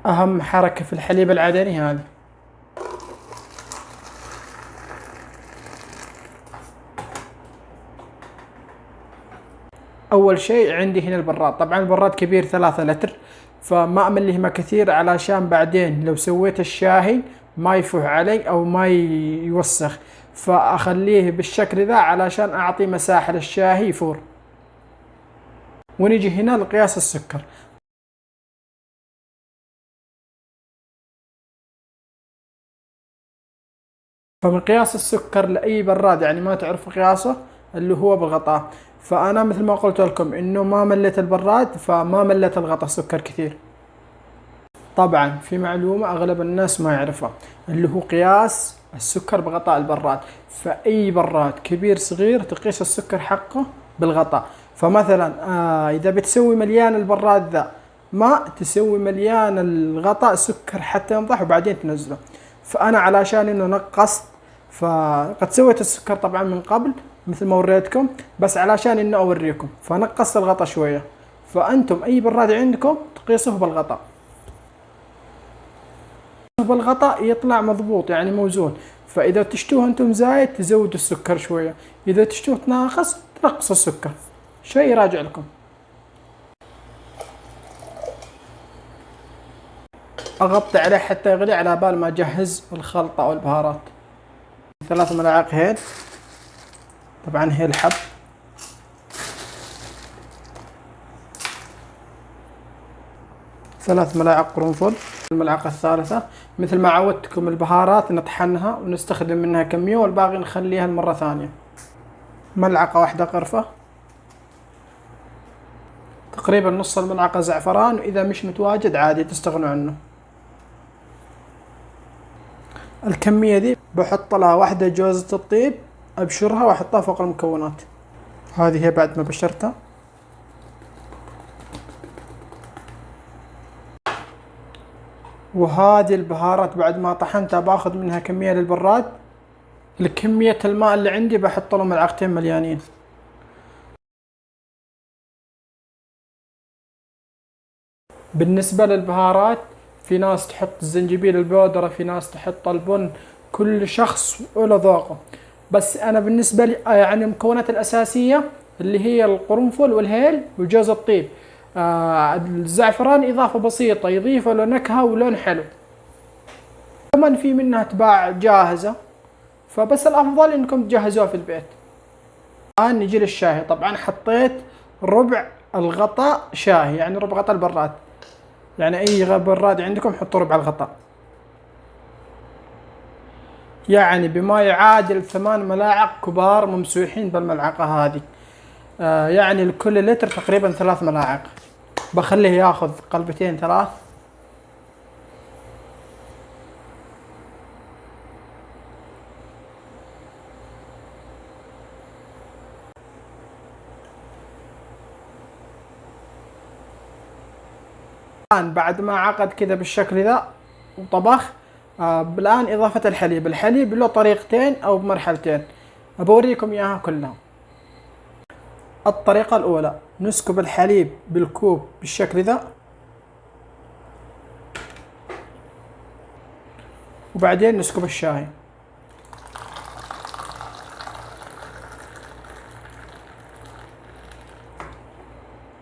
أهم حركة في الحليب العدني هذه. أول شيء عندي هنا البراد، طبعا البراد كبير 3 لتر، فما أمليه كثير علشان بعدين لو سويت الشاهي ما يفوح علي أو ما يوسخ، فأخليه بالشكل ذا علشان أعطي مساحة للشاهي يفور. ونيجي هنا لقياس السكر. فمقياس السكر لأي براد يعني ما تعرف قياسه اللي هو بالغطاء، فأنا مثل ما قلت لكم إنه ما مليت البراد فما مليت الغطاء سكر كثير. طبعا في معلومة أغلب الناس ما يعرفها، اللي هو قياس السكر بغطاء البراد. فأي براد كبير صغير تقيس السكر حقه بالغطاء. فمثلا إذا بتسوي مليان البراد ذا ماء، تسوي مليان الغطاء سكر حتى ينضح وبعدين تنزله. فأنا علشان إنه نقصت، فقد سويت السكر طبعا من قبل مثل ما وريتكم، بس علشان إنه أوريكم فنقصت الغطاء شوية. فأنتم أي براد عندكم تقيسوه بالغطاء، بالغطاء يطلع مضبوط يعني موزون. فإذا تشتوه أنتم زايد تزودوا السكر شوية، إذا تشتوه ناقص تنقص السكر، شيء راجع لكم. أغطي عليه حتى يغلي على بال ما أجهز الخلطة أو البهارات. 3 ملاعق هيل، طبعا هيل حب، 3 ملاعق قرنفل. الملعقة الثالثة مثل ما عودتكم البهارات نطحنها ونستخدم منها كمية والباقي نخليها المرة ثانية. ملعقة واحدة قرفة، تقريبا نص الملعقة زعفران، وإذا مش متواجد عادي تستغنوا عنه. الكمية دي بحط لها واحدة جوزة الطيب، أبشرها وأحطها فوق المكونات. هذه هي بعد ما بشرتها. وهذه البهارات بعد ما طحنتها باخذ منها كمية للبراد. الكمية الماء اللي عندي بحط له ملعقتين مليانين. بالنسبة للبهارات في ناس تحط الزنجبيل البودرة، في ناس تحط البن، كل شخص وله ذوقه. بس أنا بالنسبة لي يعني المكونات الأساسية اللي هي القرنفل والهيل وجوز الطيب. الزعفران إضافة بسيطة يضيف له نكهة ولون حلو. كمان في منها تباع جاهزة، فبس الأفضل إنكم تجهزوها في البيت. الآن نجي للشاهي. طبعا حطيت ربع الغطاء شاهي، يعني ربع غطاء البراد، يعني أي براد عندكم حطوا ربع الغطاء، يعني بما يعادل 8 ملاعق كبار ممسوحين بالملعقة هذه. يعني لكل لتر تقريبا 3 ملاعق. بخليه ياخذ قلبتين 3. الآن بعد ما عقد كذا بالشكل ذا وطبخ، الآن إضافة الحليب. الحليب له طريقتين أو بمرحلتين، بوريكم إياها كلها. الطريقة الأولى نسكب الحليب بالكوب بالشكل ذا، وبعدين نسكب الشاي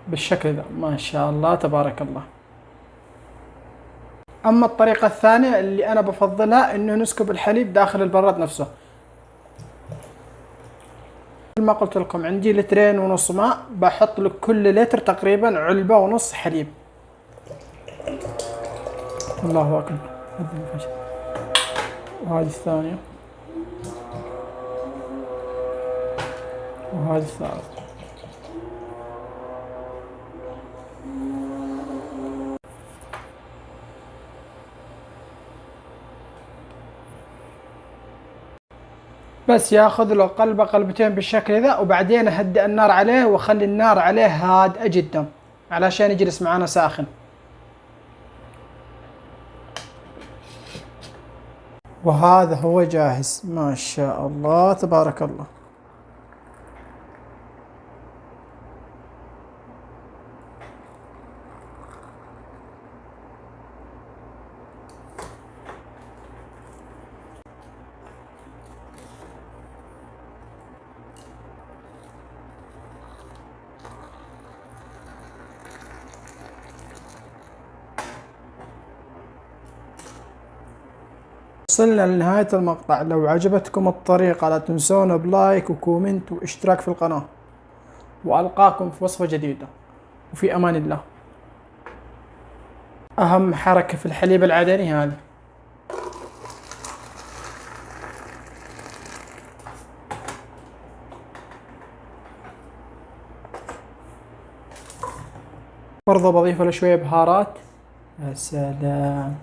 بالشكل ذا. ما شاء الله تبارك الله. أما الطريقة الثانية اللي أنا بفضلها إنه نسكب الحليب داخل البراد نفسه. مثل ما قلت لكم عندي 2.5 لتر ماء، بحط لكل لتر تقريبا 1.5 حليب. الله أكبر. وهذه الثانية وهذه الثالثة. بس ياخذ له قلبة قلبتين بالشكل ذا، وبعدين اهدئ النار عليه واخلي النار عليه هادئة جدا علشان يجلس معانا ساخن. وهذا هو جاهز. ما شاء الله تبارك الله. وصلنا لنهاية المقطع. لو عجبتكم الطريقة لا تنسون بلايك وكومنت واشتراك في القناة، وألقاكم في وصفة جديدة، وفي أمان الله. أهم حركة في الحليب العدني هذه. برضه بضيف له شوية بهارات. يا سلام.